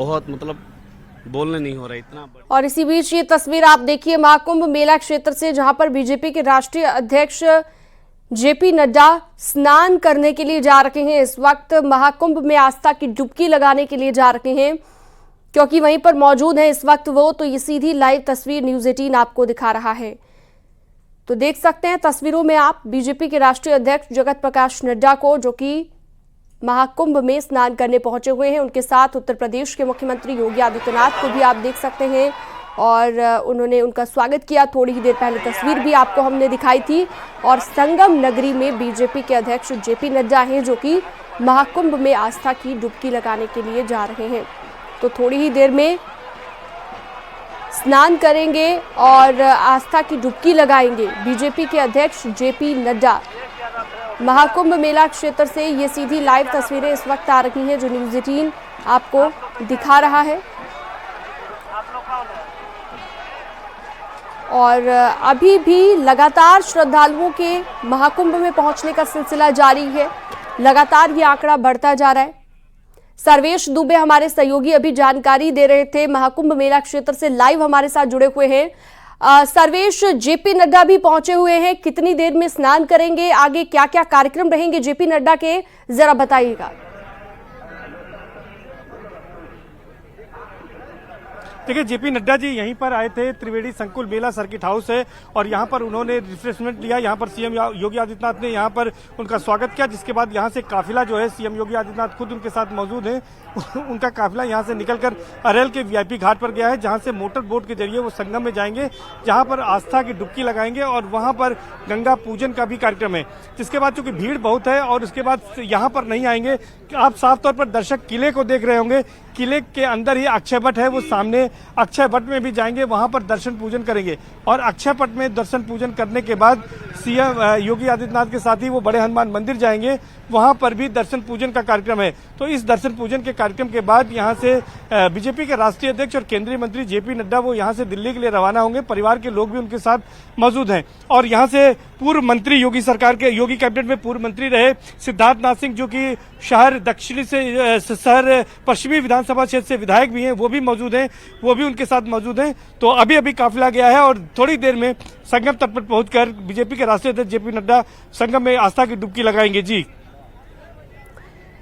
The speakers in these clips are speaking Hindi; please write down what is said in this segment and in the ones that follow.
बहुत बोलने नहीं हो रहा इतना। और इसी बीच ये तस्वीर आप देखिए महाकुंभ मेला क्षेत्र से, जहां पर बीजेपी के राष्ट्रीय अध्यक्ष जेपी नड्डा स्नान करने के लिए जा रहे हैं। इस वक्त महाकुंभ में आस्था की डुबकी लगाने के लिए जा रहे हैं, क्योंकि वहीं पर मौजूद है इस वक्त वो। तो ये सीधी लाइव तस्वीर न्यूज़ 18 आपको दिखा रहा है। तो देख सकते हैं तस्वीरों में आप बीजेपी के राष्ट्रीय अध्यक्ष जगत प्रकाश नड्डा को, जो कि महाकुंभ में स्नान करने पहुंचे हुए हैं। उनके साथ उत्तर प्रदेश के मुख्यमंत्री योगी आदित्यनाथ को भी आप देख सकते हैं और उन्होंने उनका स्वागत किया। थोड़ी ही देर पहले तस्वीर भी आपको हमने दिखाई थी। और संगम नगरी में बीजेपी के अध्यक्ष जेपी नड्डा हैं, जो कि महाकुंभ में आस्था की डुबकी लगाने के लिए जा रहे हैं। तो थोड़ी ही देर में स्नान करेंगे और आस्था की डुबकी लगाएंगे बीजेपी के अध्यक्ष जेपी नड्डा। महाकुंभ मेला क्षेत्र से ये सीधी लाइव तस्वीरें इस वक्त आ रही हैं, जो न्यूज़ 18 आपको दिखा रहा है। और अभी भी लगातार श्रद्धालुओं के महाकुंभ में पहुंचने का सिलसिला जारी है। लगातार ये आंकड़ा बढ़ता जा रहा है। सर्वेश दुबे हमारे सहयोगी अभी जानकारी दे रहे थे, महाकुंभ मेला क्षेत्र से लाइव हमारे साथ जुड़े हुए हैं। सर्वेश, जेपी नड्डा भी पहुंचे हुए हैं, कितनी देर में स्नान करेंगे, आगे क्या क्या कार्यक्रम रहेंगे जेपी नड्डा के, जरा बताइएगा। देखिए, जेपी नड्डा जी यहीं पर आए थे, त्रिवेणी संकुल मेला सर्किट हाउस है और यहाँ पर उन्होंने रिफ्रेशमेंट लिया। यहाँ पर सीएम योगी आदित्यनाथ ने यहाँ पर उनका स्वागत किया, जिसके बाद यहाँ से काफिला जो है, सीएम योगी आदित्यनाथ खुद उनके साथ मौजूद हैं, उनका काफिला यहाँ से निकलकर अरेल के वीआईपी घाट पर गया है, जहाँ से मोटर बोट के जरिए वो संगम में जाएंगे, जहाँ पर आस्था की डुबकी लगाएंगे और वहाँ पर गंगा पूजन का भी कार्यक्रम है। जिसके बाद चूंकि भीड़ बहुत है और उसके बाद यहाँ पर नहीं आएंगे। आप साफ तौर पर दर्शक किले को देख रहे होंगे, किले के अंदर ही अक्षय वट है, वो सामने अक्षय वट में भी जाएंगे, वहां पर दर्शन पूजन करेंगे। और अक्षय वट में दर्शन पूजन करने के बाद सीएम योगी आदित्यनाथ के साथ ही वो बड़े हनुमान मंदिर जाएंगे, वहां पर भी दर्शन पूजन का कार्यक्रम है। तो इस दर्शन पूजन के कार्यक्रम के बाद यहां से बीजेपी के राष्ट्रीय अध्यक्ष और केंद्रीय मंत्री जेपी नड्डा वो यहां से दिल्ली के लिए रवाना होंगे। परिवार के लोग भी उनके साथ मौजूद हैं। और यहां से पूर्व मंत्री, योगी सरकार के, योगी कैबिनेट में पूर्व मंत्री रहे सिद्धार्थनाथ सिंह, जो कि शहर दक्षिणी से शहर पश्चिमी विधानसभा क्षेत्र से विधायक भी हैं, वो भी मौजूद हैं, वो भी उनके साथ मौजूद हैं। तो अभी अभी काफिला गया है और थोड़ी देर में संगम तट पर पहुंचकर बीजेपी के राष्ट्रीय अध्यक्ष जेपी नड्डा संगम में आस्था की डुबकी लगाएंगे। जी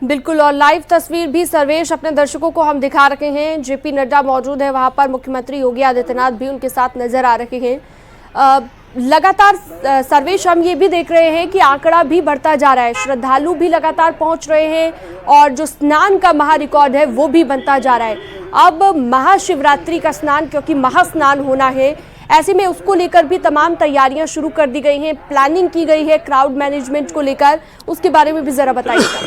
बिल्कुल, और लाइव तस्वीर भी सर्वेश अपने दर्शकों को हम दिखा रहे हैं। जेपी नड्डा मौजूद है वहां पर, मुख्यमंत्री योगी आदित्यनाथ भी उनके साथ नजर आ रहे हैं। लगातार सर्वेश हम ये भी देख रहे हैं कि आंकड़ा भी बढ़ता जा रहा है, श्रद्धालु भी लगातार पहुंच रहे हैं और जो स्नान का महा रिकॉर्ड है वो भी बनता जा रहा है। अब महाशिवरात्रि का स्नान, क्योंकि महास्नान होना है, ऐसे में उसको लेकर भी तमाम तैयारियां शुरू कर दी गई हैं, प्लानिंग की गई है क्राउड मैनेजमेंट को लेकर, उसके बारे में भी जरा बताइएगा।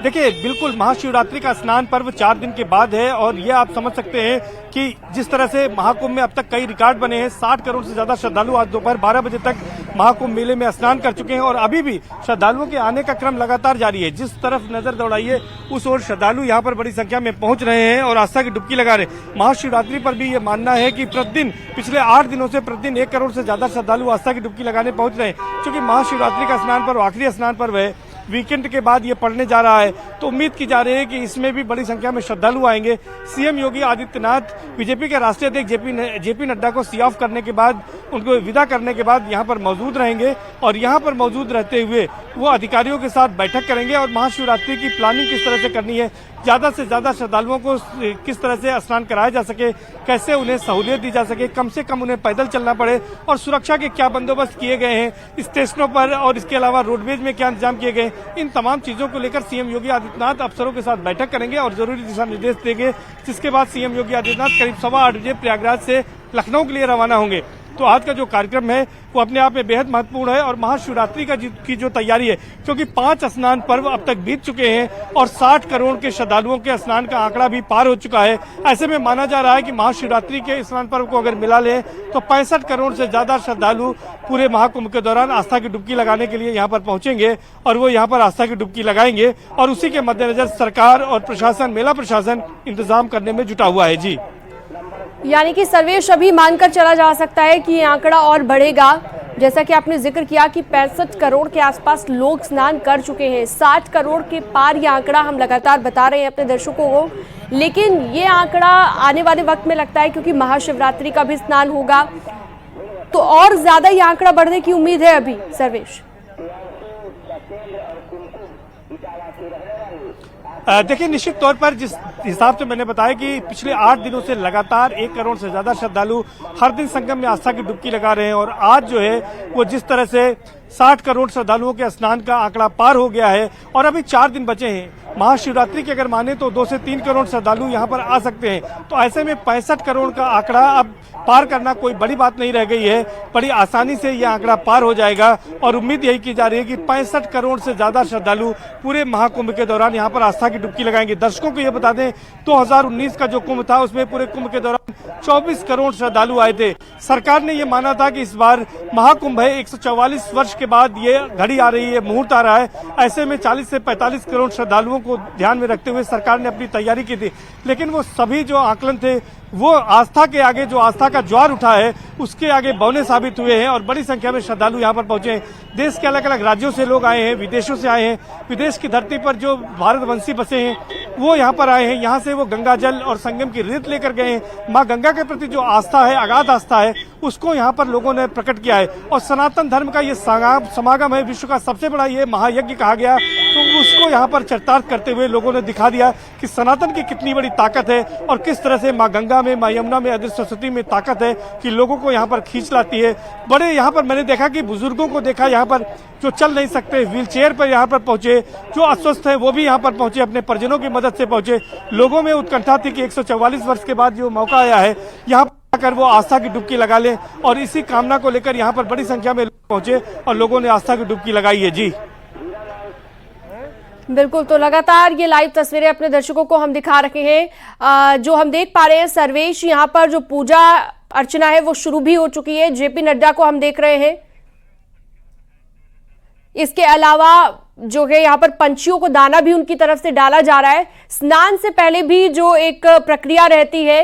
देखिए, बिल्कुल महाशिवरात्रि का स्नान पर्व 4 दिन के बाद है और ये आप समझ सकते हैं कि जिस तरह से महाकुंभ में अब तक कई रिकॉर्ड बने हैं। 60 करोड़ से ज्यादा श्रद्धालु आज दोपहर 12 बजे तक महाकुंभ मेले में स्नान कर चुके हैं और अभी भी श्रद्धालुओं के आने का क्रम लगातार जारी है। जिस तरफ नजर दौड़ाइए उस ओर श्रद्धालु यहाँ पर बड़ी संख्या में पहुंच रहे हैं और आस्था की डुबकी लगा रहे हैं। महाशिवरात्रि पर भी ये मानना है कि प्रतिदिन पिछले 8 दिनों से प्रतिदिन 1 करोड़ से ज्यादा श्रद्धालु आस्था की डुबकी लगाने पहुंच रहे हैं। क्योंकि महाशिवरात्रि का स्नान पर्व आखिरी स्नान पर्व है, वीकेंड के बाद ये पड़ने जा रहा है, तो उम्मीद की जा रही है कि इसमें भी बड़ी संख्या में श्रद्धालु आएंगे। सीएम योगी आदित्यनाथ बीजेपी के राष्ट्रीय अध्यक्ष जेपी नड्डा को सी ऑफ करने के बाद, उनको विदा करने के बाद यहाँ पर मौजूद रहेंगे और यहाँ पर मौजूद रहते हुए वो अधिकारियों के साथ बैठक करेंगे और महाशिवरात्रि की प्लानिंग किस तरह से करनी है, ज्यादा से ज्यादा श्रद्धालुओं को किस तरह से स्नान कराया जा सके, कैसे उन्हें सहूलियत दी जा सके, कम से कम उन्हें पैदल चलना पड़े और सुरक्षा के क्या बंदोबस्त किए गए हैं स्टेशनों पर और इसके अलावा रोडवेज में क्या इंतजाम किए गए, इन तमाम चीजों को लेकर सीएम योगी आदित्यनाथ अफसरों के साथ बैठक करेंगे और जरूरी दिशा निर्देश देंगे। जिसके बाद सीएम योगी आदित्यनाथ करीब 8:15 बजे प्रयागराज से लखनऊ के लिए रवाना होंगे। तो आज का जो कार्यक्रम है वो अपने आप में बेहद महत्वपूर्ण है और महाशिवरात्रि की जो तैयारी है, क्योंकि 5 स्नान पर्व अब तक बीत चुके हैं और 60 करोड़ के श्रद्धालुओं के स्नान का आंकड़ा भी पार हो चुका है। ऐसे में माना जा रहा है कि महाशिवरात्रि के स्नान पर्व को अगर मिला ले तो 65 करोड़ से ज्यादा श्रद्धालु पूरे महाकुंभ के दौरान आस्था की डुबकी लगाने के लिए यहाँ पर पहुंचेंगे और वो यहाँ पर आस्था की डुबकी लगाएंगे और उसी के मद्देनजर सरकार और प्रशासन, मेला प्रशासन इंतजाम करने में जुटा हुआ है। जी, यानी कि सर्वेश अभी मानकर चला जा सकता है कि ये आंकड़ा और बढ़ेगा। जैसा कि आपने जिक्र किया कि 65 करोड़ के आसपास लोग स्नान कर चुके हैं। 60 करोड़ के पार ये आंकड़ा हम लगातार बता रहे हैं अपने दर्शकों को, लेकिन ये आंकड़ा आने वाले वक्त में लगता है क्योंकि महाशिवरात्रि का भी स्नान होगा तो और ज्यादा ये आंकड़ा बढ़ने की उम्मीद है अभी। सर्वेश, देखिए, निश्चित तौर पर जिस हिसाब से मैंने बताया कि पिछले 8 दिनों से लगातार 1 करोड़ से ज्यादा श्रद्धालु हर दिन संगम में आस्था की डुबकी लगा रहे हैं और आज जो है वो जिस तरह से 60 करोड़ श्रद्धालुओं के स्नान का आंकड़ा पार हो गया है और अभी 4 दिन बचे हैं। महाशिवरात्रि की अगर माने तो 2 से 3 करोड़ श्रद्धालु यहाँ पर आ सकते हैं। तो ऐसे में 65 करोड़ का आंकड़ा अब पार करना कोई बड़ी बात नहीं रह गई है, बड़ी आसानी से यह आंकड़ा पार हो जाएगा और उम्मीद यही की जा रही है कि 65 करोड़ से ज्यादा श्रद्धालु पूरे महाकुंभ के दौरान यहाँ पर आस्था की डुबकी लगाएंगे। दर्शकों को यह बता दें 2019 का जो कुंभ था उसमें पूरे कुंभ के दौरान 24 करोड़ श्रद्धालु आए थे। सरकार ने यह माना था कि इस बार महाकुंभ है, 144 वर्ष के बाद ये घड़ी आ रही है, मुहूर्त आ रहा है। ऐसे में 40 से 45 करोड़ श्रद्धालुओं को ध्यान में रखते हुए सरकार ने अपनी तैयारी की थी, लेकिन वो सभी जो आकलन थे वो आस्था के आगे, जो आस्था का ज्वार उठा है उसके आगे बौने साबित हुए हैं और बड़ी संख्या में श्रद्धालु यहाँ पर पहुंचे हैं। देश के अलग अलग राज्यों से लोग आए हैं, विदेशों से आए हैं, विदेश की धरती पर जो भारतवंशी बसे हैं वो यहाँ पर आए हैं। यहाँ से वो गंगा जल और संगम की रेत लेकर गए हैं। माँ गंगा के प्रति जो आस्था है, अगाध आस्था है, उसको यहाँ पर लोगों ने प्रकट किया है और सनातन धर्म का ये समागम है, विश्व का सबसे बड़ा ये महायज्ञ कहा गया, तो उसको यहाँ पर चरितार्थ करते हुए लोगों ने दिखा दिया कि सनातन की कितनी बड़ी ताकत है और किस तरह से माँ गंगा में, माँ यमुना में, अदृश्य सरस्वती में ताकत है कि लोगों को यहाँ पर खींच लाती है। बड़े यहाँ पर मैंने देखा कि बुजुर्गों को देखा यहाँ पर जो चल नहीं सकते व्हील चेयर पर यहाँ पर पहुंचे, जो अस्वस्थ है वो भी यहाँ पर पहुंचे, अपने परिजनों की मदद से पहुंचे। लोगों में उत्कंठा थी कि 144 वर्ष के बाद जो मौका आया है यहाँ पर आकर वो आस्था की डुबकी लगा लें और इसी कामना को लेकर यहाँ पर बड़ी संख्या में लोग पहुंचे और लोगों ने आस्था की डुबकी लगाई है। जी बिल्कुल, तो लगातार ये लाइव तस्वीरें अपने दर्शकों को हम दिखा रहे हैं। जो हम देख पा रहे हैं सर्वेश, यहाँ पर जो पूजा अर्चना है वो शुरू भी हो चुकी है। जेपी नड्डा को हम देख रहे हैं। इसके अलावा जो है यहाँ पर पंछियों को दाना भी उनकी तरफ से डाला जा रहा है। स्नान से पहले भी जो एक प्रक्रिया रहती है,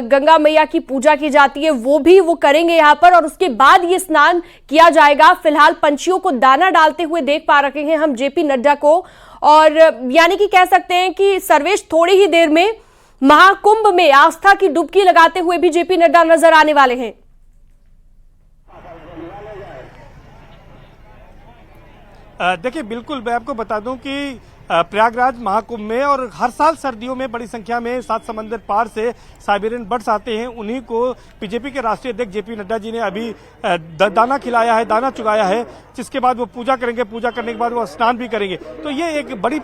गंगा मैया की पूजा की जाती है, वो भी वो करेंगे यहाँ पर और उसके बाद ये स्नान किया जाएगा। फिलहाल पंछियों को दाना डालते हुए देख पा रहे हैं हम जेपी नड्डा को और यानी कि कह सकते हैं कि सर्वेश थोड़ी ही देर में महाकुंभ में आस्था की डुबकी लगाते हुए भी जेपी नड्डा नजर आने वाले हैं। देखिए, बिल्कुल मैं आपको बता दूं कि प्रयागराज महाकुंभ में और हर साल सर्दियों में बड़ी संख्या में 7 समंदर पार से साइबेरियन बर्ड्स आते हैं। उन्हीं को बीजेपी के राष्ट्रीय अध्यक्ष जेपी नड्डा जी ने अभी दाना खिलाया है, दाना चुगाया है, जिसके बाद वो पूजा करेंगे। पूजा करने के बाद वो स्नान भी करेंगे। तो ये एक बड़ी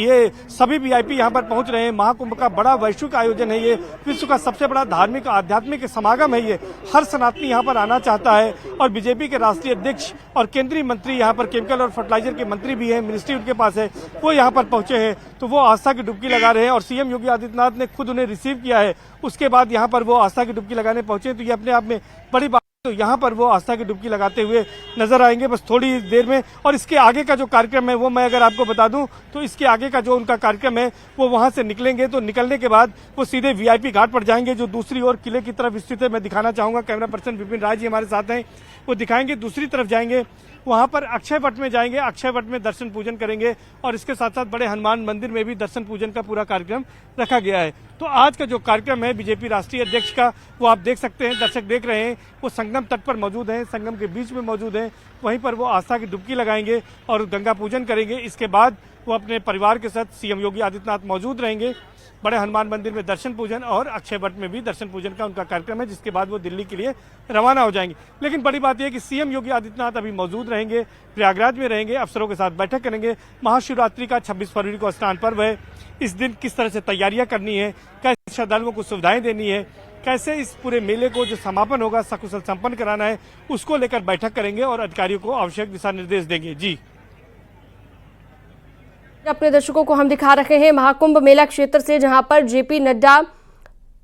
ये सभी वीआईपी यहाँ पर पहुंच रहे हैं। महाकुंभ का बड़ा वैश्विक आयोजन है, ये विश्व का सबसे बड़ा धार्मिक आध्यात्मिक समागम है। ये हर सनातनी यहाँ पर आना चाहता है और बीजेपी के राष्ट्रीय अध्यक्ष और केंद्रीय मंत्री यहाँ पर केमिकल और फर्टिलाइजर के मंत्री भी है, मिनिस्ट्री उनके पास है, वो यहाँ पर पहुंचे हैं। तो वो आस्था की डुबकी लगा रहे हैं और सीएम योगी आदित्यनाथ ने खुद उन्हें रिसीव किया है। उसके बाद यहाँ पर वो आस्था की डुबकी लगाने पहुंचे। तो ये अपने आप में बड़ी बात। तो यहाँ पर वो आस्था की डुबकी लगाते हुए नजर आएंगे बस थोड़ी देर में। और इसके आगे का जो कार्यक्रम है वो मैं अगर आपको बता दूं तो इसके आगे का जो उनका कार्यक्रम है वो वहां से निकलेंगे। तो निकलने के बाद वो सीधे वीआईपी घाट पर जाएंगे जो दूसरी ओर किले की तरफ स्थित है। मैं दिखाना चाहूंगा, कैमरा पर्सन विपिन राय जी हमारे साथ हैं, वो दिखाएंगे। दूसरी तरफ जाएंगे, वहां पर अक्षय वट में जाएंगे, अक्षय वट में दर्शन पूजन करेंगे और इसके साथ साथ बड़े हनुमान मंदिर में भी दर्शन पूजन का पूरा कार्यक्रम रखा गया है। तो आज का जो कार्यक्रम है बीजेपी राष्ट्रीय अध्यक्ष का, वो आप देख सकते हैं, दर्शक देख रहे हैं, वो संगम तट पर मौजूद हैं, संगम के बीच में मौजूद हैं। वहीं पर वो आस्था की डुबकी लगाएंगे और गंगा पूजन करेंगे। इसके बाद वो अपने परिवार के साथ सीएम योगी आदित्यनाथ मौजूद रहेंगे। बड़े हनुमान मंदिर में दर्शन पूजन और अक्षय वट में भी दर्शन पूजन का उनका कार्यक्रम है, जिसके बाद वो दिल्ली के लिए रवाना हो जाएंगे। लेकिन बड़ी बात यह है कि सीएम योगी आदित्यनाथ अभी मौजूद रहेंगे, प्रयागराज में रहेंगे, अफसरों के साथ बैठक करेंगे। महाशिवरात्रि का 26 फरवरी को स्नान पर्व है। इस दिन किस तरह से तैयारियां करनी है, कैसे श्रद्धालुओं को सुविधाएं देनी है, कैसे इस पूरे मेले को जो समापन होगा सकुशल संपन्न कराना है, उसको लेकर बैठक करेंगे और अधिकारियों को आवश्यक दिशा निर्देश देंगे। जी, अपने दर्शकों को हम दिखा रहे हैं महाकुंभ मेला क्षेत्र से, जहां पर जेपी नड्डा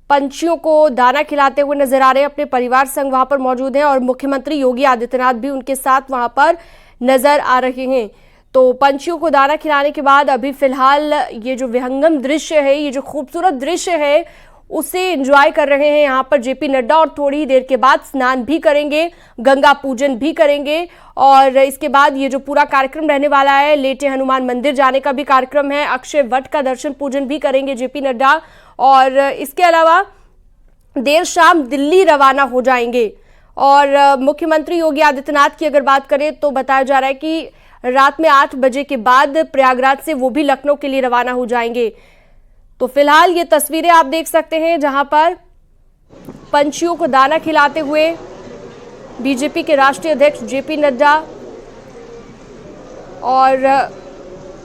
पंछियों को दाना खिलाते हुए नजर आ रहे हैं। अपने परिवार संग वहां पर मौजूद हैं और मुख्यमंत्री योगी आदित्यनाथ भी उनके साथ वहां पर नजर आ रहे हैं। तो पंछियों को दाना खिलाने के बाद अभी फिलहाल ये जो विहंगम दृश्य है, ये जो खूबसूरत दृश्य है, उसे एंजॉय कर रहे हैं यहाँ पर जेपी नड्डा, और थोड़ी ही देर के बाद स्नान भी करेंगे, गंगा पूजन भी करेंगे। और इसके बाद ये जो पूरा कार्यक्रम रहने वाला है, लेटे हनुमान मंदिर जाने का भी कार्यक्रम है, अक्षय वट का दर्शन पूजन भी करेंगे जेपी नड्डा। और इसके अलावा देर शाम दिल्ली रवाना हो जाएंगे। और मुख्यमंत्री योगी आदित्यनाथ की अगर बात करें तो बताया जा रहा है कि रात में 8 बजे के बाद प्रयागराज से वो भी लखनऊ के लिए रवाना हो जाएंगे। तो फिलहाल ये तस्वीरें आप देख सकते हैं जहां पर पंछियों को दाना खिलाते हुए बीजेपी के राष्ट्रीय अध्यक्ष जेपी नड्डा, और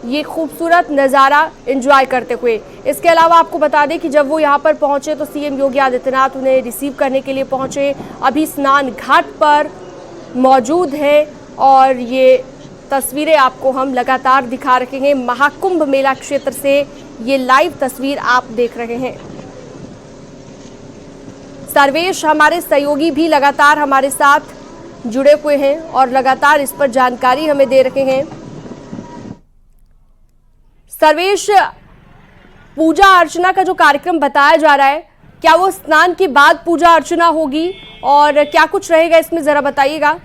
ये खूबसूरत नज़ारा एंजॉय करते हुए। इसके अलावा आपको बता दें कि जब वो यहाँ पर पहुंचे तो सीएम योगी आदित्यनाथ उन्हें रिसीव करने के लिए पहुंचे। अभी स्नान घाट पर मौजूद है और ये तस्वीरें आपको हम लगातार दिखा रहे हैं। महाकुंभ मेला क्षेत्र से ये लाइव तस्वीर आप देख रहे हैं। सर्वेश हमारे सहयोगी भी लगातार हमारे साथ जुड़े हुए हैं और लगातार इस पर जानकारी हमें दे रहे हैं। सर्वेश, पूजा अर्चना का जो कार्यक्रम बताया जा रहा है, क्या वो स्नान के बाद पूजा अर्चना होगी और क्या कुछ रहेगा इसमें, जरा बताइएगा।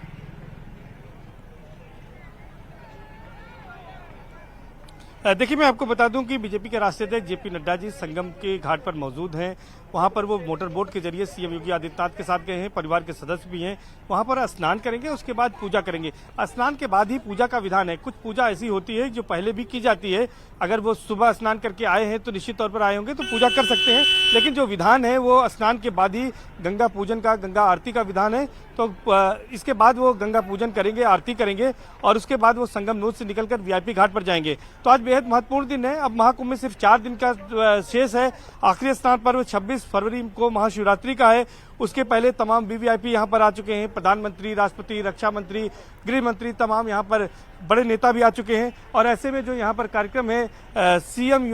देखिए, मैं आपको बता दूं कि बीजेपी के राष्ट्रीय अध्यक्ष जेपी नड्डा जी संगम के घाट पर मौजूद हैं। वहां पर वो मोटर बोट के जरिए सीएम योगी आदित्यनाथ के साथ गए हैं, परिवार के सदस्य भी हैं। वहां पर स्नान करेंगे, उसके बाद पूजा करेंगे। स्नान के बाद ही पूजा का विधान है। कुछ पूजा ऐसी होती है जो पहले भी की जाती है। अगर वो सुबह स्नान करके आए हैं तो निश्चित तौर पर आए होंगे तो पूजा कर सकते हैं, लेकिन जो विधान है वो स्नान के बाद ही गंगा पूजन का, गंगा आरती का विधान है। तो इसके बाद वो गंगा पूजन करेंगे, आरती करेंगे और उसके बाद वो संगम नोद से निकलकर वीआईपी घाट पर जाएंगे। तो आज बेहद महत्वपूर्ण दिन है। अब महाकुंभ में सिर्फ 4 दिन का शेष है। आखिरी स्नान पर्व 26 फरवरी को महाशिवरात्रि का है। उसके पहले तमाम वीवीआईपी यहाँ पर आ चुके हैं। प्रधानमंत्री, राष्ट्रपति, रक्षा मंत्री, गृह मंत्री, तमाम यहाँ पर बड़े नेता भी आ चुके हैं। और ऐसे में जो यहाँ पर कार्यक्रम है, सीएम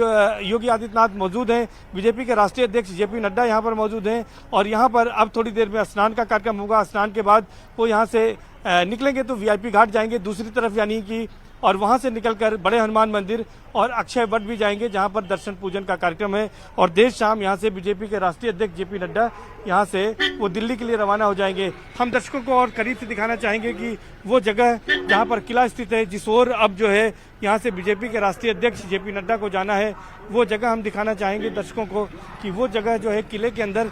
योगी आदित्यनाथ मौजूद हैं, बीजेपी के राष्ट्रीय अध्यक्ष जेपी नड्डा यहाँ पर मौजूद हैं। और यहाँ पर अब थोड़ी देर में स्नान का कार्यक्रम होगा। स्नान के बाद वो यहाँ से निकलेंगे तो वीआईपी घाट जाएंगे दूसरी तरफ, यानी कि, और वहां से निकलकर बड़े हनुमान मंदिर और अक्षय वट भी जाएंगे जहां पर दर्शन पूजन का कार्यक्रम है। और देर शाम यहां से बीजेपी के राष्ट्रीय अध्यक्ष जेपी नड्डा यहां से वो दिल्ली के लिए रवाना हो जाएंगे। हम दर्शकों को और करीब से दिखाना चाहेंगे कि वो जगह जहां पर किला स्थित है, जिस ओर अब जो है यहां से बीजेपी के राष्ट्रीय अध्यक्ष जेपी नड्डा को जाना है, वो जगह हम दिखाना चाहेंगे दर्शकों को कि वो जगह जो है किले के अंदर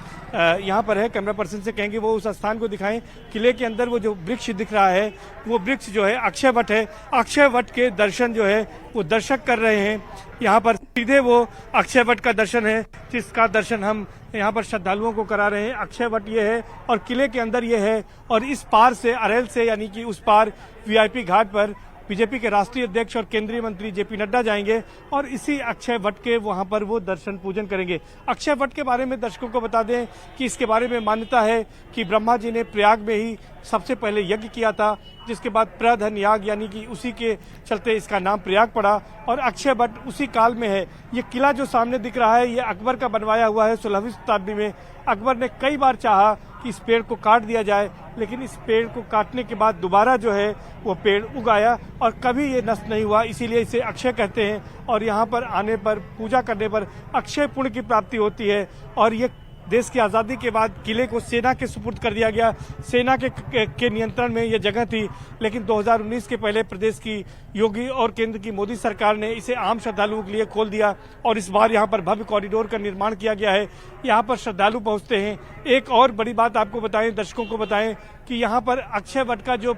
यहाँ पर है। कैमरा पर्सन से कहेंगे वो उस स्थान को दिखाएं। किले के अंदर वो जो वृक्ष दिख रहा है, वो वृक्ष जो है अक्षय वट है। अक्षय वट के दर्शन जो है वो दर्शक कर रहे हैं। यहाँ पर सीधे वो अक्षय वट का दर्शन है, जिसका दर्शन हम यहाँ पर श्रद्धालुओं को करा रहे हैं। अक्षय वट ये है और किले के अंदर ये है, और इस पार से अरेल से, यानी कि उस पार वीआईपी घाट पर बीजेपी के राष्ट्रीय अध्यक्ष और केंद्रीय मंत्री जेपी नड्डा जाएंगे और इसी अक्षय वट के वहां पर वो दर्शन पूजन करेंगे। अक्षय वट के बारे में दर्शकों को बता दें कि इसके बारे में मान्यता है कि ब्रह्मा जी ने प्रयाग में ही सबसे पहले यज्ञ किया था, जिसके बाद प्रधन याग, यानी कि उसी के चलते इसका नाम प्रयाग पड़ा। और अक्षय वट उसी काल में है। ये किला जो सामने दिख रहा है, ये अकबर का बनवाया हुआ है 16वीं शताब्दी में। अकबर ने कई बार चाहा कि इस पेड़ को काट दिया जाए, लेकिन इस पेड़ को काटने के बाद दोबारा जो है वो पेड़ उगाया और कभी ये नष्ट नहीं हुआ, इसीलिए इसे अक्षय कहते हैं। और यहाँ पर आने पर, पूजा करने पर अक्षय पुण्य की प्राप्ति होती है। और ये देश की आज़ादी के बाद किले को सेना के सुपुर्द कर दिया गया। सेना के नियंत्रण में ये जगह थी, लेकिन 2019 के पहले प्रदेश की योगी और केंद्र की मोदी सरकार ने इसे आम श्रद्धालुओं के लिए खोल दिया और इस बार यहाँ पर भव्य कॉरिडोर का निर्माण किया गया है। यहाँ पर श्रद्धालु पहुँचते हैं। एक और बड़ी बात आपको बताएं, दर्शकों को बताएं कि यहाँ पर अक्षय वट का जो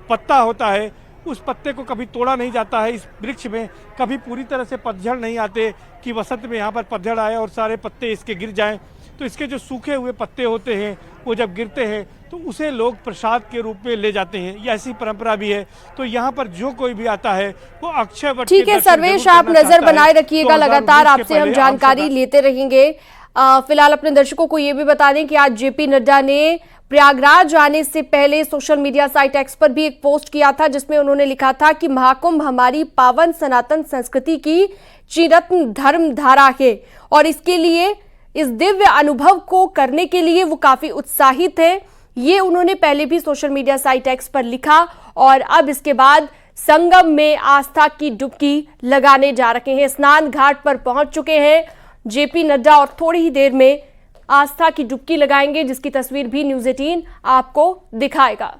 पत्ता होता है, उस पत्ते को कभी तोड़ा नहीं जाता है। इस वृक्ष में कभी पूरी तरह से पतझड़ नहीं आते कि वसंत में यहाँ पर पतझड़ आए और सारे पत्ते इसके गिर जाएं। तो इसके जो सूखे हुए पत्ते होते हैं, वो जब गिरते हैं तो उसे लोग प्रसाद के रूप में ले जाते हैं। ये ऐसी परंपरा भी है। तो यहाँ पर जो कोई भी आता है वो अक्षय वट। ठीक है सर्वेश, आप नजर बनाए रखिएगा, लगातार आपसे हम जानकारी लेते रहेंगे। फिलहाल अपने दर्शकों को ये भी बता दें कि आज जेपी नड्डा ने प्रयागराज आने से पहले सोशल मीडिया साइट एक्स पर भी एक पोस्ट किया था, जिसमें उन्होंने लिखा था कि महाकुंभ हमारी पावन सनातन संस्कृति की चिरंतन धर्म धारा है और इसके लिए, इस दिव्य अनुभव को करने के लिए वो काफी उत्साहित है। ये उन्होंने पहले भी सोशल मीडिया साइट एक्स पर लिखा और अब इसके बाद संगम में आस्था की डुबकी लगाने जा रहे हैं। स्नान घाट पर पहुंच चुके हैं। जेपी नड्डा और थोड़ी ही देर में आस्था की डुबकी लगाएंगे, जिसकी तस्वीर भी न्यूज़ 18 आपको दिखाएगा।